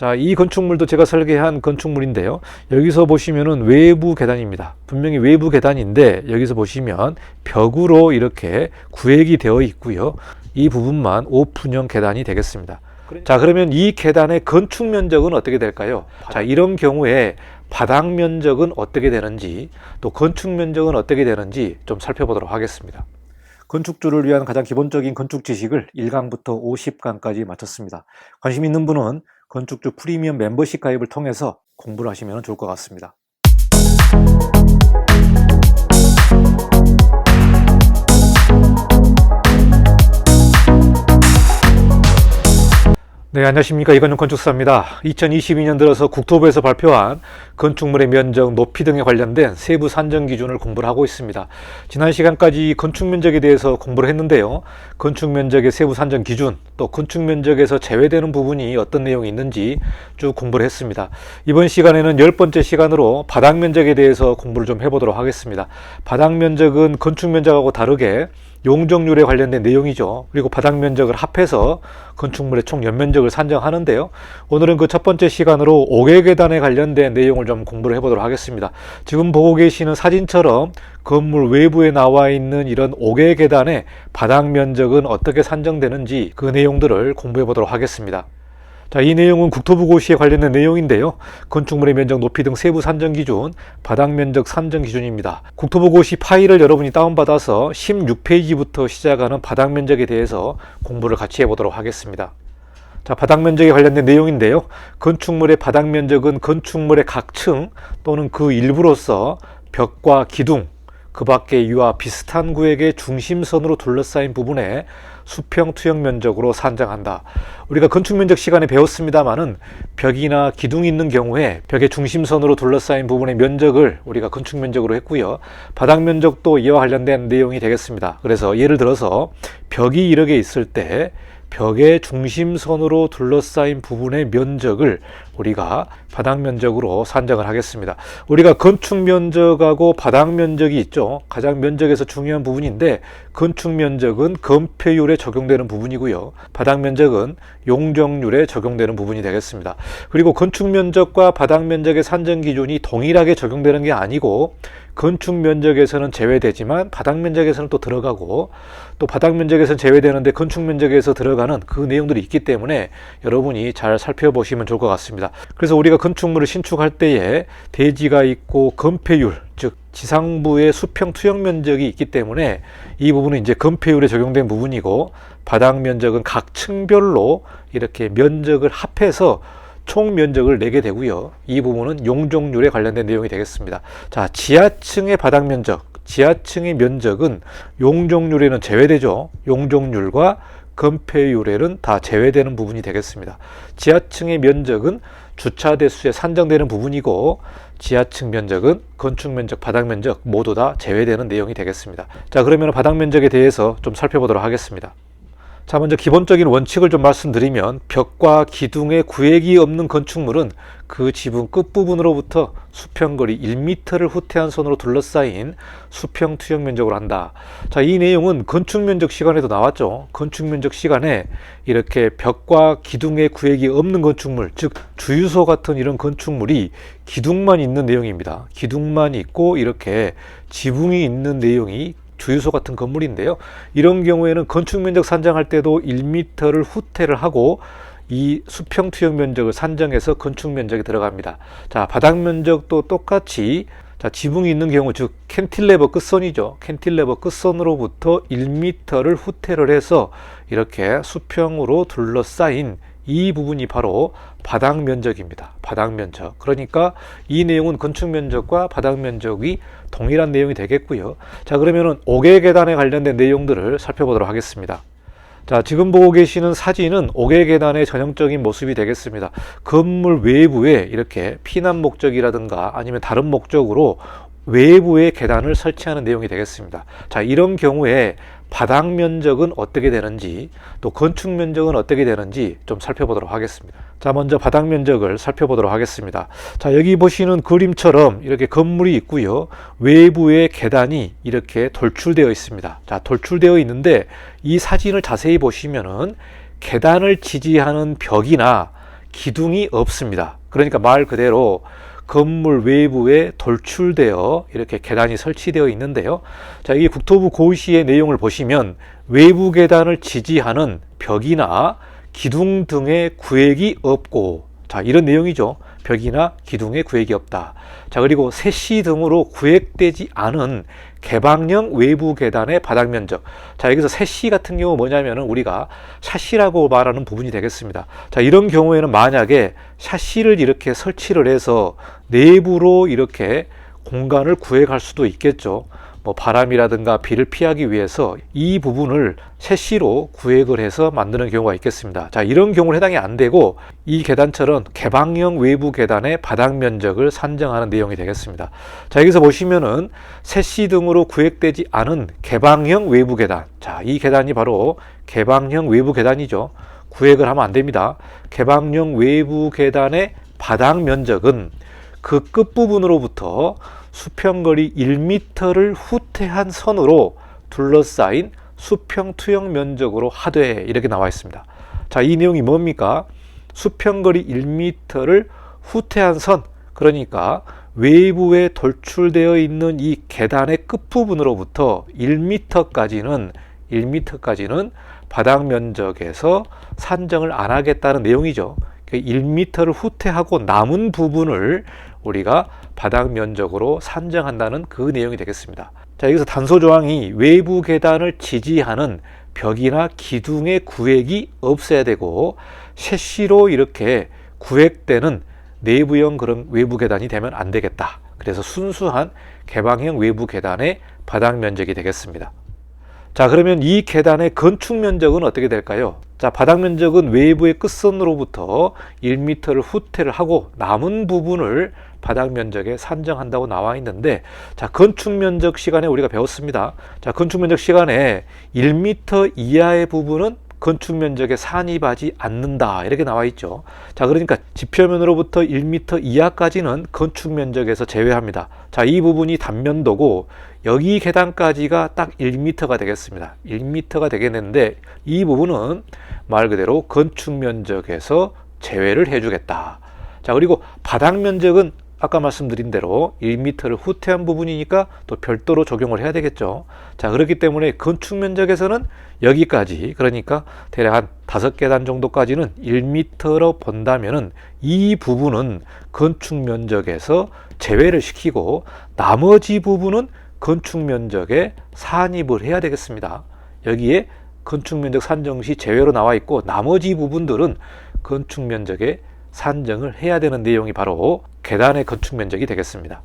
자, 이 건축물도 제가 설계한 건축물인데요. 여기서 보시면은 외부 계단입니다. 분명히 외부 계단인데 여기서 보시면 벽으로 이렇게 구획이 되어 있고요. 이 부분만 오픈형 계단이 되겠습니다. 자, 그러면 이 계단의 건축 면적은 어떻게 될까요? 자, 이런 경우에 바닥 면적은 어떻게 되는지, 또 건축 면적은 어떻게 되는지 좀 살펴보도록 하겠습니다. 건축주를 위한 가장 기본적인 건축 지식을 1강부터 50강까지 마쳤습니다. 관심 있는 분은 건축주 프리미엄 멤버십 가입을 통해서 공부를 하시면 좋을 것 같습니다. 네, 안녕하십니까. 이건영 건축사입니다. 2022년 들어서 국토부에서 발표한 건축물의 면적, 높이 등에 관련된 세부 산정 기준을 공부를 하고 있습니다. 지난 시간까지 건축 면적에 대해서 공부를 했는데요. 건축 면적의 세부 산정 기준, 또 건축 면적에서 제외되는 부분이 어떤 내용이 있는지 쭉 공부를 했습니다. 이번 시간에는 10번째 시간으로 바닥 면적에 대해서 공부를 좀 해보도록 하겠습니다. 바닥 면적은 건축 면적하고 다르게 용적률에 관련된 내용이죠. 그리고 바닥 면적을 합해서 건축물의 총 연면적을 산정하는데요. 오늘은 그 첫 번째 시간으로 옥외 계단에 관련된 내용을 좀 공부를 해보도록 하겠습니다. 지금 보고 계시는 사진처럼 건물 외부에 나와 있는 이런 옥외 계단의 바닥 면적은 어떻게 산정되는지 그 내용들을 공부해 보도록 하겠습니다. 자, 이 내용은 국토부 고시에 관련된 내용인데요. 건축물의 면적, 높이 등 세부 산정 기준, 바닥 면적 산정 기준입니다. 국토부 고시 파일을 여러분이 다운받아서 16페이지부터 시작하는 바닥 면적에 대해서 공부를 같이 해보도록 하겠습니다. 자, 바닥 면적에 관련된 내용인데요. 건축물의 바닥 면적은 건축물의 각 층 또는 그 일부로서 벽과 기둥, 그 밖에 이와 비슷한 구역의 중심선으로 둘러싸인 부분에 수평 투영 면적으로 산정한다. 우리가 건축 면적 시간에 배웠습니다마는 벽이나 기둥이 있는 경우에 벽의 중심선으로 둘러싸인 부분의 면적을 우리가 건축 면적으로 했고요. 바닥 면적도 이와 관련된 내용이 되겠습니다. 그래서 예를 들어서 벽이 이렇게 있을 때 벽의 중심선으로 둘러싸인 부분의 면적을 우리가 바닥 면적으로 산정을 하겠습니다. 우리가 건축 면적하고 바닥 면적이 있죠. 가장 면적에서 중요한 부분인데 건축 면적은 건폐율에 적용되는 부분이고요. 바닥 면적은 용적률에 적용되는 부분이 되겠습니다. 그리고 건축 면적과 바닥 면적의 산정 기준이 동일하게 적용되는 게 아니고 건축 면적에서는 제외되지만 바닥 면적에서는 또 들어가고 또 바닥 면적에서는 제외되는데 건축 면적에서 들어가는 그 내용들이 있기 때문에 여러분이 잘 살펴보시면 좋을 것 같습니다. 그래서 우리가 건축물을 신축할 때에 대지가 있고 건폐율, 즉 지상부의 수평 투영 면적이 있기 때문에 이 부분은 이제 건폐율에 적용된 부분이고 바닥 면적은 각 층별로 이렇게 면적을 합해서 총 면적을 내게 되고요. 이 부분은 용적률에 관련된 내용이 되겠습니다. 자, 지하층의 바닥 면적, 지하층의 면적은 용적률에는 제외되죠. 용적률과 건폐율에는 다 제외되는 부분이 되겠습니다. 지하층의 면적은 주차 대수에 산정되는 부분이고 지하층 면적은 건축 면적, 바닥 면적 모두 다 제외되는 내용이 되겠습니다. 자, 그러면 바닥 면적에 대해서 좀 살펴보도록 하겠습니다. 자, 먼저 기본적인 원칙을 좀 말씀드리면 벽과 기둥에 구획이 없는 건축물은 그 지붕 끝부분으로부터 수평거리 1m를 후퇴한 선으로 둘러싸인 수평 투영 면적으로 한다. 자, 이 내용은 건축 면적 시간에도 나왔죠. 건축 면적 시간에 이렇게 벽과 기둥에 구획이 없는 건축물, 즉 주유소 같은 이런 건축물이 기둥만 있는 내용입니다. 기둥만 있고 이렇게 지붕이 있는 내용이 주유소 같은 건물인데요. 이런 경우에는 건축 면적 산정할 때도 1m를 후퇴를 하고 이 수평 투영 면적을 산정해서 건축 면적에 들어갑니다. 자, 바닥 면적도 똑같이 자, 지붕이 있는 경우, 즉 캔틸레버 끝선이죠. 캔틸레버 끝선으로부터 1m를 후퇴를 해서 이렇게 수평으로 둘러싸인 이 부분이 바로 바닥 면적입니다. 바닥 면적. 그러니까 이 내용은 건축 면적과 바닥 면적이 동일한 내용이 되겠고요. 자, 그러면은 옥외 계단에 관련된 내용들을 살펴보도록 하겠습니다. 자, 지금 보고 계시는 사진은 옥외 계단의 전형적인 모습이 되겠습니다. 건물 외부에 이렇게 피난 목적이라든가 아니면 다른 목적으로 외부에 계단을 설치하는 내용이 되겠습니다. 자, 이런 경우에 바닥 면적은 어떻게 되는지 또 건축 면적은 어떻게 되는지 좀 살펴보도록 하겠습니다. 자, 먼저 바닥 면적을 살펴보도록 하겠습니다. 자, 여기 보시는 그림처럼 이렇게 건물이 있고요. 외부에 계단이 이렇게 돌출되어 있습니다. 자, 돌출되어 있는데 이 사진을 자세히 보시면은 계단을 지지하는 벽이나 기둥이 없습니다. 그러니까 말 그대로 건물 외부에 돌출되어 이렇게 계단이 설치되어 있는데요. 자, 이 국토부 고시의 내용을 보시면 외부 계단을 지지하는 벽이나 기둥 등의 구획이 없고, 자, 이런 내용이죠. 벽이나 기둥에 구획이 없다. 자, 그리고 세시 등으로 구획되지 않은 개방형 외부 계단의 바닥 면적. 자, 여기서 세시 같은 경우 뭐냐면은 우리가 샤시라고 말하는 부분이 되겠습니다. 자, 이런 경우에는 만약에 샤시를 이렇게 설치를 해서 내부로 이렇게 공간을 구획할 수도 있겠죠. 뭐 바람이라든가 비를 피하기 위해서 이 부분을 셰시로 구획을 해서 만드는 경우가 있겠습니다. 자, 이런 경우는 해당이 안 되고 이 계단처럼 개방형 외부 계단의 바닥 면적을 산정하는 내용이 되겠습니다. 자, 여기서 보시면은 셰시 등으로 구획되지 않은 개방형 외부 계단. 자, 이 계단이 바로 개방형 외부 계단이죠. 구획을 하면 안 됩니다. 개방형 외부 계단의 바닥 면적은 그 끝부분으로부터 수평거리 1m를 후퇴한 선으로 둘러싸인 수평 투영 면적으로 하되, 이렇게 나와 있습니다. 자, 이 내용이 뭡니까? 수평거리 1m를 후퇴한 선, 그러니까 외부에 돌출되어 있는 이 계단의 끝부분으로부터 1m까지는 바닥 면적에서 산정을 안 하겠다는 내용이죠. 1m를 후퇴하고 남은 부분을 우리가 바닥 면적으로 산정한다는 그 내용이 되겠습니다. 자, 여기서 단서 조항이 외부 계단을 지지하는 벽이나 기둥의 구획이 없어야 되고 셰시로 이렇게 구획되는 내부형 그런 외부 계단이 되면 안 되겠다. 그래서 순수한 개방형 외부 계단의 바닥 면적이 되겠습니다. 자, 그러면 이 계단의 건축 면적은 어떻게 될까요? 자, 바닥 면적은 외부의 끝선으로부터 1m를 후퇴를 하고 남은 부분을 바닥 면적에 산정한다고 나와 있는데, 자, 건축 면적 시간에 우리가 배웠습니다. 자, 건축 면적 시간에 1m 이하의 부분은 건축 면적에 산입하지 않는다, 이렇게 나와 있죠. 자, 그러니까 지표면으로부터 1m 이하까지는 건축 면적에서 제외합니다. 자, 이 부분이 단면도고 여기 계단까지가 딱 1m가 되겠습니다. 1m가 되겠는데 이 부분은 말 그대로 건축 면적에서 제외를 해주겠다. 자, 그리고 바닥 면적은 아까 말씀드린 대로 1m를 후퇴한 부분이니까 또 별도로 적용을 해야 되겠죠. 자, 그렇기 때문에 건축 면적에서는 여기까지, 그러니까 대략 한 5계단 정도까지는 1m로 본다면은 이 부분은 건축 면적에서 제외를 시키고 나머지 부분은 건축 면적에 산입을 해야 되겠습니다. 여기에 건축 면적 산정 시 제외로 나와 있고 나머지 부분들은 건축 면적에 산정을 해야 되는 내용이 바로 계단의 건축 면적이 되겠습니다.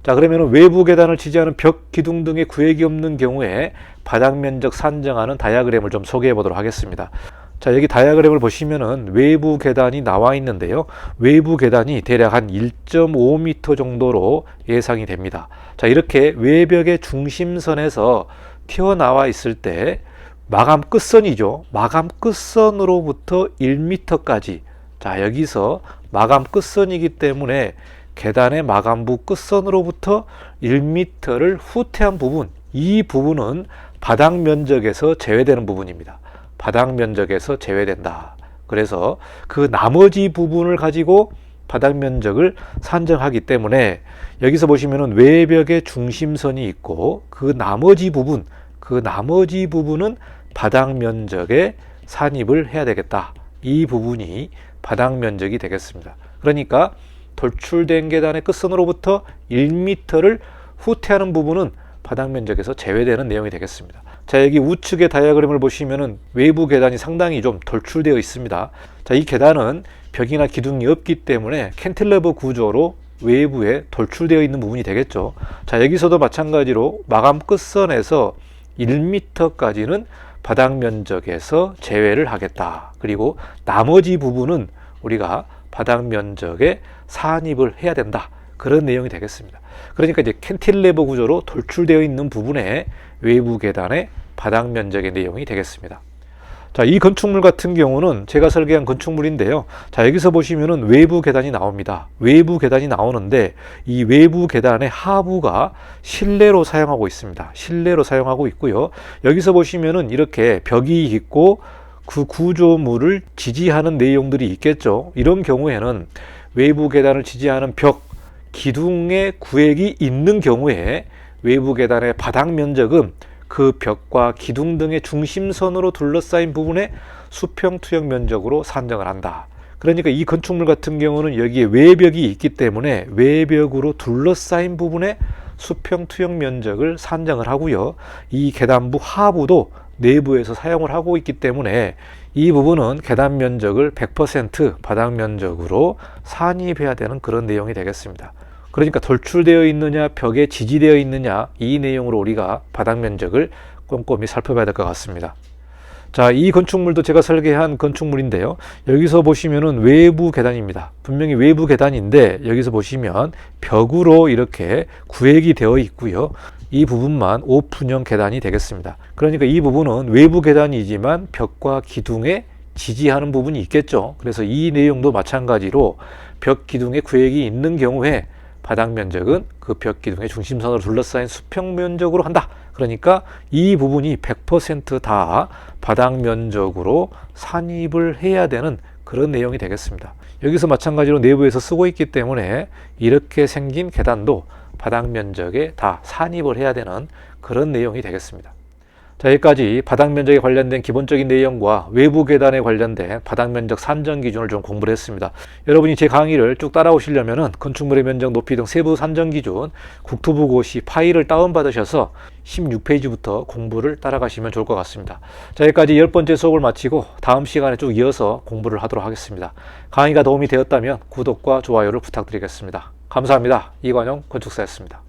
자, 그러면 외부 계단을 지지하는 벽, 기둥 등의 구획이 없는 경우에 바닥 면적 산정하는 다이어그램을 좀 소개해 보도록 하겠습니다. 자, 여기 다이어그램을 보시면은 외부 계단이 나와 있는데요. 외부 계단이 대략 한 1.5m 정도로 예상이 됩니다. 자, 이렇게 외벽의 중심선에서 튀어나와 있을 때 마감 끝선이죠. 마감 끝선으로부터 1m까지. 자, 여기서 마감 끝선이기 때문에 계단의 마감부 끝선으로부터 1m를 후퇴한 부분, 이 부분은 바닥 면적에서 제외되는 부분입니다. 바닥 면적에서 제외된다. 그래서 그 나머지 부분을 가지고 바닥 면적을 산정하기 때문에 여기서 보시면은 외벽의 중심선이 있고 그 나머지 부분은 바닥 면적에 산입을 해야 되겠다. 이 부분이 바닥 면적이 되겠습니다. 그러니까 돌출된 계단의 끝선으로부터 1m를 후퇴하는 부분은 바닥 면적에서 제외되는 내용이 되겠습니다. 자, 여기 우측의 다이어그램을 보시면은 외부 계단이 상당히 좀 돌출되어 있습니다. 자, 이 계단은 벽이나 기둥이 없기 때문에 캔틸러버 구조로 외부에 돌출되어 있는 부분이 되겠죠. 자, 여기서도 마찬가지로 마감 끝선에서 1m까지는 바닥 면적에서 제외를 하겠다. 그리고 나머지 부분은 우리가 바닥 면적에 산입을 해야 된다. 그런 내용이 되겠습니다. 그러니까 이제 캔틸레버 구조로 돌출되어 있는 부분에 외부 계단의 바닥 면적의 내용이 되겠습니다. 자, 이 건축물 같은 경우는 제가 설계한 건축물인데요. 자, 여기서 보시면은 외부 계단이 나옵니다. 외부 계단이 나오는데 이 외부 계단의 하부가 실내로 사용하고 있습니다. 실내로 사용하고 있고요. 여기서 보시면은 이렇게 벽이 있고 그 구조물을 지지하는 내용들이 있겠죠. 이런 경우에는 외부 계단을 지지하는 벽, 기둥의 구획이 있는 경우에 외부 계단의 바닥 면적은 그 벽과 기둥 등의 중심선으로 둘러싸인 부분의 수평 투영 면적으로 산정을 한다. 그러니까 이 건축물 같은 경우는 여기에 외벽이 있기 때문에 외벽으로 둘러싸인 부분의 수평 투영 면적을 산정을 하고요. 이 계단부 하부도 내부에서 사용을 하고 있기 때문에 이 부분은 계단 면적을 100% 바닥 면적으로 산입해야 되는 그런 내용이 되겠습니다. 그러니까 돌출되어 있느냐, 벽에 지지되어 있느냐, 이 내용으로 우리가 바닥 면적을 꼼꼼히 살펴봐야 될 것 같습니다. 자, 이 건축물도 제가 설계한 건축물인데요. 여기서 보시면은 외부 계단입니다. 분명히 외부 계단인데 여기서 보시면 벽으로 이렇게 구획이 되어 있고요. 이 부분만 오픈형 계단이 되겠습니다. 그러니까 이 부분은 외부 계단이지만 벽과 기둥에 지지하는 부분이 있겠죠. 그래서 이 내용도 마찬가지로 벽 기둥에 구획이 있는 경우에 바닥 면적은 그 벽 기둥의 중심선으로 둘러싸인 수평 면적으로 한다. 그러니까 이 부분이 100% 바닥 면적으로 산입을 해야 되는 그런 내용이 되겠습니다. 여기서 마찬가지로 내부에서 쓰고 있기 때문에 이렇게 생긴 계단도 바닥 면적에 다 산입을 해야 되는 그런 내용이 되겠습니다. 자, 여기까지 바닥 면적에 관련된 기본적인 내용과 외부 계단에 관련된 바닥 면적 산정 기준을 좀 공부를 했습니다. 여러분이 제 강의를 쭉 따라오시려면 건축물의 면적, 높이 등 세부 산정 기준 국토부 고시 파일을 다운받으셔서 16페이지부터 공부를 따라가시면 좋을 것 같습니다. 자, 여기까지 10번째 수업을 마치고 다음 시간에 쭉 이어서 공부를 하도록 하겠습니다. 강의가 도움이 되었다면 구독과 좋아요를 부탁드리겠습니다. 감사합니다. 이관영 건축사였습니다.